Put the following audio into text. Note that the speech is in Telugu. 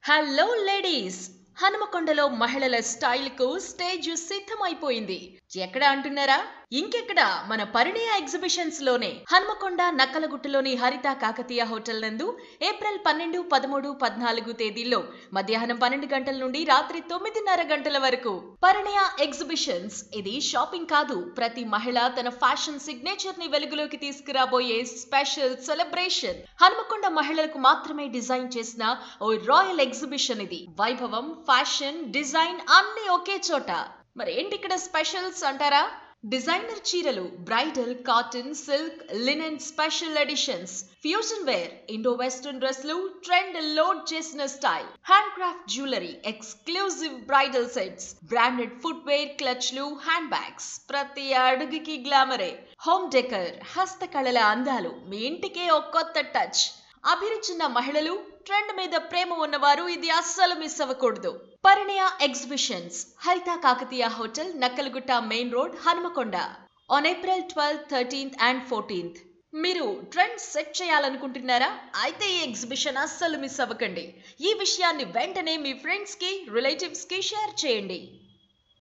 హలో లేడీస్, హనుమకొండలో మహిళల స్టైల్ కు స్టేజ్ సిద్ధమైపోయింది. ఎక్కడ అంటున్నారా? ఇంకెక్కడ, మన పరిణయ ఎగ్జిబిషన్స్ లోనే. హనుమకొండ నక్కలగుట్టలోని హరిత కాకతీయ హోటల్ నందు ఏప్రిల్ 12, 13, 14 తేదీల్లో మధ్యాహ్నం 12 గంటల నుండి రాత్రి 9:30 గంటల వరకు పరిణయ ఎగ్జిబిషన్స్. ఇది షాపింగ్ కాదు, ప్రతి మహిళ తన ఫ్యాషన్ సిగ్నేచర్ ని వెలుగులోకి తీసుకురాబోయే స్పెషల్ సెలబ్రేషన్. హనుమకొండ మహిళలకు మాత్రమే డిజైన్ చేసిన ఓ రాయల్ ఎగ్జిబిషన్ ఇది. వైభవం, ఫ్యాషన్, డిజైన్ అన్ని ఒకే చోట. మరి ఏంటి ఇక్కడ స్పెషల్స్ అంటారా? డిజైనర్ చీరలు, bridal, cotton, silk, linen special editions, fusion wear, indo western డ్రెస్లు, ట్రెండ్ లోడ్ చేసిన style, hand craft jewellery, exclusive bridal sets, branded footwear, క్లచ్లు, హ్యాండ్ బ్యాగ్స్, ప్రతి అడుగుకి గ్లామరే. హోమ్ డెకర్, హస్తకళల అందాలు, మీ ఇంటికే ఒక కొత్త టచ్. అభిరుచున్న మహిళలు, ట్రెండ్ మీద ప్రేమ ఉన్నవారు ఇది అస్సలు మిస్ అవ్వకూడదు. Parinaya exhibitions, Haritha Kakatiya hotel, Nakkalagutta main road, Hanumakonda. On April 12, 13 and 14. మీరు ట్రెండ్ సెట్ చేయాలనుకుంటున్నారా? అయితే ఈ ఎగ్జిబిషన్ అస్సలు మిస్ అవ్వకండి. ఈ విషయాన్ని వెంటనే మీ ఫ్రెండ్స్ కి, రిలేటివ్స్ కి షేర్ చేయండి.